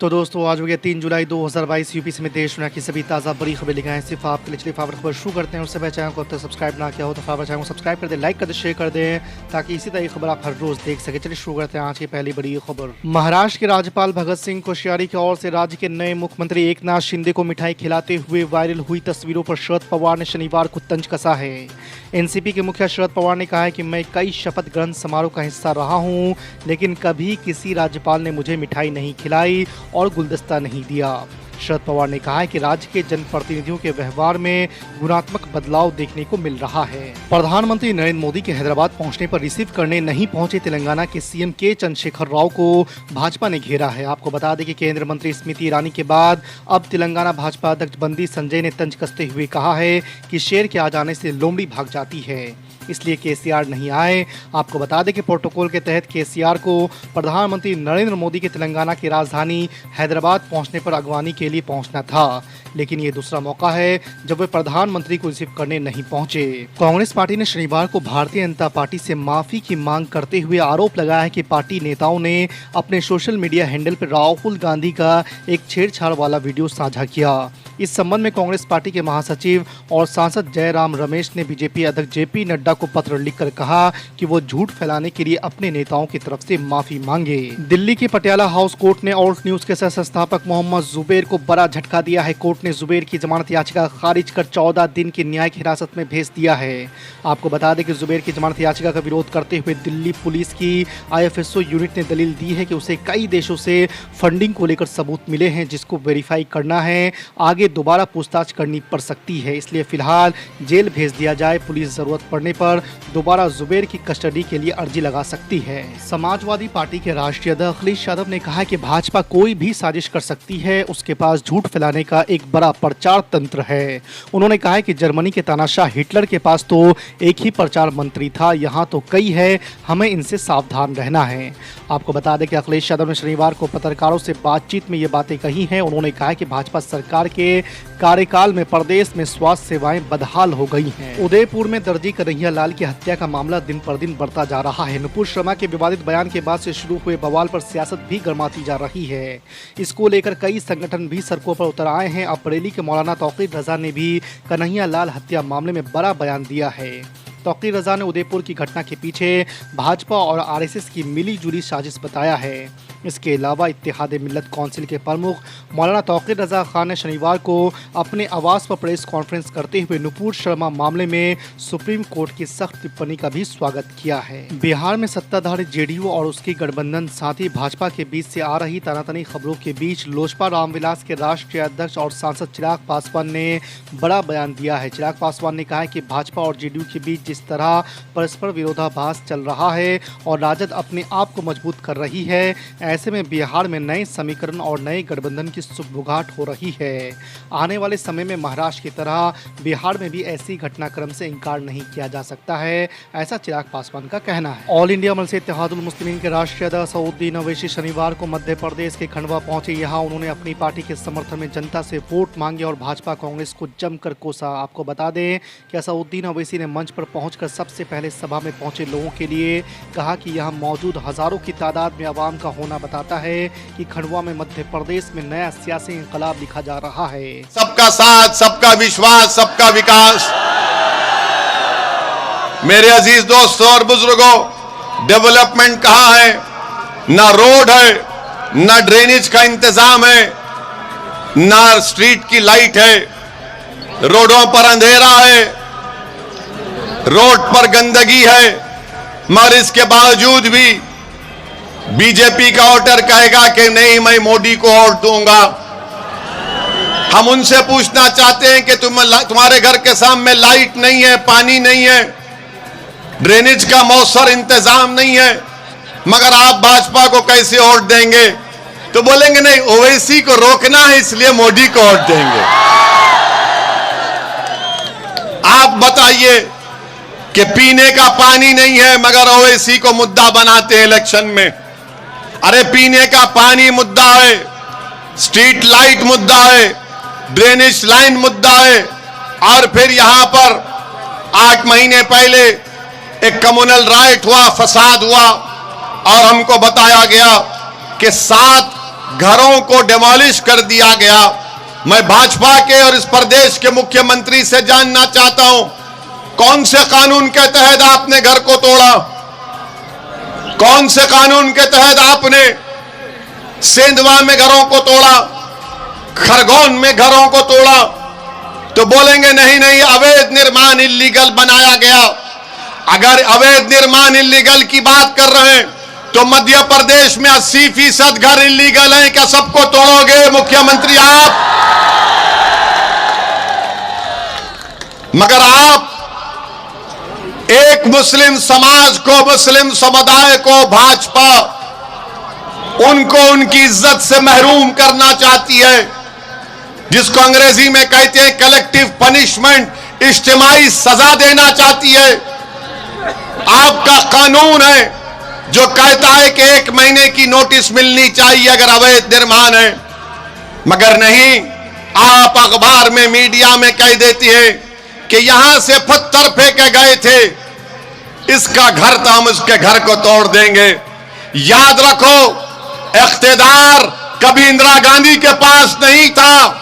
तो दोस्तों आज हो गया 3 जुलाई 2022। यूपी समेत देश दुनिया की सभी ताज़ा बड़ी खबरें लिखाएं सिर्फ आपके लिए। चलिए फटाफट खबर शुरू करते हैं। उससे पहले चैनल को अब तक सब्सक्राइब ना किया हो तो फटाफट चैनल को सब्सक्राइब कर दें, लाइक कर दें, शेयर कर दें ताकि इसी तरह की खबर आप हर रोज देख सके। चलिए शुरू करते हैं आज की पहली बड़ी खबर। महाराष्ट्र के राज्यपाल भगत सिंह कोश्यारी की ओर से राज्य के नए मुख्यमंत्री एकनाथ शिंदे को मिठाई खिलाते हुए वायरल हुई तस्वीरों पर शरद पवार ने शनिवार को तंज कसा है। एनसीपी के मुखिया शरद पवार ने कहा है कि मैं कई शपथ ग्रहण समारोह का हिस्सा रहा हूं, लेकिन कभी किसी राज्यपाल ने मुझे मिठाई नहीं खिलाई और गुलदस्ता नहीं दिया। शरद पवार ने कहा है कि राज्य के जनप्रतिनिधियों के व्यवहार में गुणात्मक बदलाव देखने को मिल रहा है। प्रधानमंत्री नरेंद्र मोदी के हैदराबाद पहुंचने पर रिसीव करने नहीं पहुंचे तेलंगाना के सीएम के चंद्रशेखर राव को भाजपा ने घेरा है। आपको बता दें कि केंद्रीय मंत्री स्मृति ईरानी के बाद अब तेलंगाना भाजपा अध्यक्ष बंदी संजय ने तंज कसते हुए कहा है कि शेर के आ जाने से लोमड़ी भाग जाती है, इसलिए केसीआर नहीं आए। आपको बता दें कि प्रोटोकॉल के तहत केसीआर को प्रधानमंत्री नरेंद्र मोदी के तेलंगाना की राजधानी हैदराबाद पहुंचने पर अगवानी के लिए पहुंचना था, लेकिन ये दूसरा मौका है जब वे प्रधानमंत्री को रिसीव करने नहीं पहुंचे। कांग्रेस पार्टी ने शनिवार को भारतीय जनता पार्टी से माफी की मांग करते हुए आरोप लगाया है कि पार्टी नेताओं ने अपने सोशल मीडिया हैंडल पर राहुल गांधी का एक छेड़छाड़ वाला वीडियो साझा किया। इस संबंध में कांग्रेस पार्टी के महासचिव और सांसद जयराम रमेश ने बीजेपी अध्यक्ष जेपी नड्डा को पत्र लिखकर कहा कि वो झूठ फैलाने के लिए अपने नेताओं की तरफ से माफी मांगे। दिल्ली के पटियाला हाउस कोर्ट ने ऑल्ट न्यूज के सह संस्थापक मोहम्मद जुबैर को बड़ा झटका दिया है। कोर्ट ने जुबैर की जमानत याचिका खारिज कर 14 दिन की न्यायिक हिरासत में भेज दिया है। आपको बता दें कि जुबैर की जमानत याचिका का विरोध करते हुए दिल्ली पुलिस की IFSO यूनिट ने दलील दी है कि उसे कई देशों से फंडिंग को लेकर सबूत मिले हैं, जिसको वेरीफाई करना है। आगे दोबारा पूछताछ करनी पड़ सकती है, इसलिए फिलहाल जेल भेज दिया जाए। पुलिस जरूरत पड़ने पर दोबारा जुबैर की कस्टडी के लिए अर्जी लगा सकती है। समाजवादी पार्टी के राष्ट्रीय अध्यक्ष अखिलेश यादव ने कहा है कि भाजपा कोई भी साजिश कर सकती है, उसके पास झूठ फैलाने का एक बड़ा प्रचार तंत्र है। उन्होंने कहा है कि जर्मनी के तानाशाह हिटलर के पास तो एक ही प्रचार मंत्री था, यहाँ तो कई है, हमें इनसे सावधान रहना है। आपको बता दें कि अखिलेश यादव ने शनिवार को पत्रकारों से बातचीत में ये बातें कही हैं। उन्होंने कहा है कि भाजपा सरकार के कार्यकाल में प्रदेश में स्वास्थ्य सेवाएं बदहाल हो गई हैं। उदयपुर में दर्जी कन्हैया लाल की हत्या का मामला दिन पर दिन बढ़ता जा रहा है। नुपुर शर्मा के विवादित बयान के बाद से शुरू हुए बवाल पर सियासत भी गर्माती जा रही है। इसको लेकर कई संगठन भी सड़कों पर उतर आए हैं। अब बरेली के मौलाना तौकीर रजा ने भी कन्हैया लाल हत्या मामले में बड़ा बयान दिया है। तौकीर रजा ने उदयपुर की घटना के पीछे भाजपा और RSS की मिलीजुली साजिश बताया है। इसके अलावा इत्तेहाद मिल्लत काउंसिल के प्रमुख मौलाना तौकीर रजा खान ने शनिवार को अपने आवास पर प्रेस कॉन्फ्रेंस करते हुए नुपुर शर्मा मामले में सुप्रीम कोर्ट की सख्त टिप्पणी का भी स्वागत किया है। बिहार में सत्ताधारी JDU और उसकी गठबंधन साथ ही भाजपा के बीच से आ रही तनातनी खबरों के बीच लोजपा रामविलास के राष्ट्रीय अध्यक्ष और सांसद चिराग पासवान ने बड़ा बयान दिया है। चिराग पासवान ने कहा है कि भाजपा और JDU के बीच जिस तरह परस्पर विरोधाभास चल रहा है और राजद अपने आप को मजबूत कर रही है, ऐसे में बिहार में नए समीकरण और नए गठबंधन की सुगबुगाहट हो रही है। आने वाले समय में महाराष्ट्र की तरह बिहार में भी ऐसी घटनाक्रम से इनकार नहीं किया जा सकता है, ऐसा चिराग पासवान का कहना है। ऑल इंडिया मजलिस इत्तेहादुल मुस्लिमीन के राष्ट्रीय अध्यक्ष असदुद्दीन ओवैसी शनिवार को मध्य प्रदेश के खंडवा पहुंचे। यहाँ उन्होंने अपनी पार्टी के समर्थन में जनता से वोट मांगे और भाजपा कांग्रेस को जमकर कोसा। आपको बता दें कि असदुद्दीन ओवैसी ने मंच पर पहुंचकर सबसे पहले सभा में पहुंचे लोगों के लिए कहा कि यहाँ मौजूद हजारों की तादाद में आवाम का होना बताता है कि खंडवा में मध्य प्रदेश में नया सियासी इंकलाब लिखा जा रहा है। सबका साथ, सबका विश्वास, सबका विकास। मेरे अजीज दोस्तों और बुजुर्गों, डेवलपमेंट कहाँ है? ना रोड है, ना ड्रेनेज का इंतजाम है, ना स्ट्रीट की लाइट है, रोडों पर अंधेरा है, रोड पर गंदगी है, मगर इसके बावजूद भी बीजेपी का वोटर कहेगा कि नहीं, मैं मोदी को वोट दूंगा। हम उनसे पूछना चाहते हैं कि तुम्हारे घर के सामने लाइट नहीं है, पानी नहीं है, ड्रेनेज का मौसर इंतजाम नहीं है, मगर आप भाजपा को कैसे वोट देंगे? तो बोलेंगे नहीं, ओवैसी को रोकना है इसलिए मोदी को वोट देंगे। आप बताइए कि पीने का पानी नहीं है मगर ओवैसी को मुद्दा बनाते हैं इलेक्शन में। अरे पीने का पानी मुद्दा है, स्ट्रीट लाइट मुद्दा है, ड्रेनेज लाइन मुद्दा है, और फिर यहां पर 8 महीने पहले एक कम्युनल राइट हुआ, फसाद हुआ और हमको बताया गया कि 7 घरों को डिमोलिश कर दिया गया। मैं भाजपा के और इस प्रदेश के मुख्यमंत्री से जानना चाहता हूं, कौन से कानून के तहत आपने घर को तोड़ा? कौन से कानून के तहत आपने सेंधवा में घरों को तोड़ा, खरगोन में घरों को तोड़ा? तो बोलेंगे नहीं नहीं, अवैध निर्माण इल्लीगल बनाया गया। अगर अवैध निर्माण इल्लीगल की बात कर रहे हैं तो मध्य प्रदेश में 80% घर इल्लीगल हैं। क्या सबको तोड़ोगे मुख्यमंत्री आप? मगर आप एक मुस्लिम समाज को, मुस्लिम समुदाय को, भाजपा उनको उनकी इज्जत से महरूम करना चाहती है, जिसको अंग्रेजी में कहते हैं कलेक्टिव पनिशमेंट, इज्तिमाई सजा देना चाहती है। आपका कानून है जो कहता है कि 1 महीने की नोटिस मिलनी चाहिए अगर अवैध निर्माण है, मगर नहीं, आप अखबार में, मीडिया में कह देती है कि यहां से पत्थर फेंके गए थे, इसका घर था, हम उसके घर को तोड़ देंगे। याद रखो, इख्तिदार कभी इंदिरा गांधी के पास नहीं था,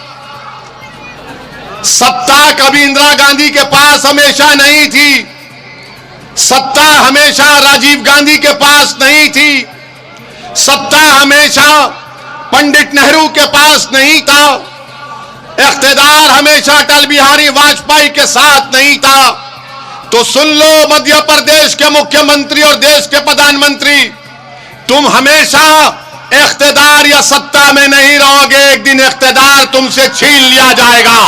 सत्ता कभी इंदिरा गांधी के पास हमेशा नहीं थी, सत्ता हमेशा राजीव गांधी के पास नहीं थी, सत्ता हमेशा पंडित नेहरू के पास नहीं था, इख्तिदार हमेशा अटल बिहारी वाजपेयी के साथ नहीं था। तो सुन लो मध्य प्रदेश के मुख्यमंत्री और देश के प्रधानमंत्री, तुम हमेशा इख्तिदार या सत्ता में नहीं रहोगे, एक दिन इख्तिदार तुमसे छीन लिया जाएगा।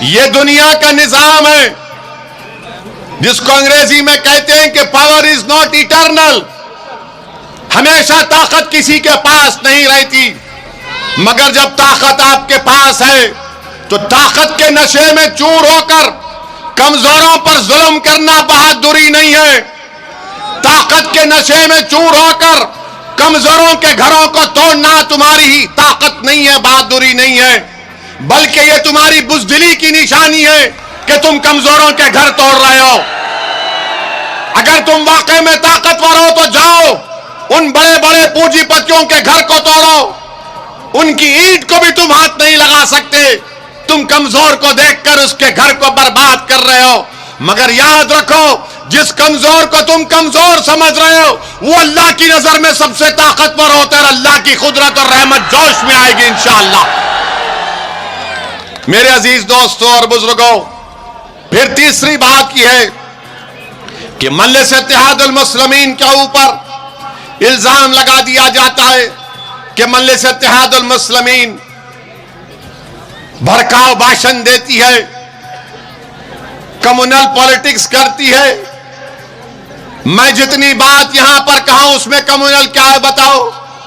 यह दुनिया का निजाम है जिसको अंग्रेजी में कहते हैं कि पावर इज नॉट इटर्नल। हमेशा ताकत किसी के पास नहीं रहती, मगर जब ताकत आपके पास है तो ताकत के नशे में चूर होकर कमजोरों पर जुल्म करना बहादुरी नहीं है। ताकत के नशे में चूर होकर कमजोरों के घरों को तोड़ना तुम्हारी ही ताकत नहीं है, बहादुरी नहीं है, बल्कि यह तुम्हारी बुज़दिली की निशानी है कि तुम कमजोरों के घर तोड़ रहे हो। अगर तुम वाकई में ताकतवर हो तो जाओ उन बड़े बड़े पूंजीपतियों के घर को तोड़ो, उनकी ईंट को भी तुम हाथ नहीं लगा सकते। तुम कमजोर को देखकर उसके घर को बर्बाद कर रहे हो। मगर याद रखो, जिस कमजोर को तुम कमजोर समझ रहे हो वो अल्लाह की नजर में सबसे ताकतवर होता है। अल्लाह की कुदरत और रहमत जोश में आएगी इंशाअल्लाह। मेरे अजीज दोस्तों और बुजुर्गों, फिर तीसरी बात यह है कि मजलिस इत्तेहादुल मुस्लिमीन के ऊपर इल्जाम लगा दिया जाता है कि मजलिस इत्तेहादुल मुस्लिमीन भड़काऊ भाषण देती है, कम्युनल पॉलिटिक्स करती है। मैं जितनी बात यहां पर कहा उसमें कम्युनल क्या है बताओ?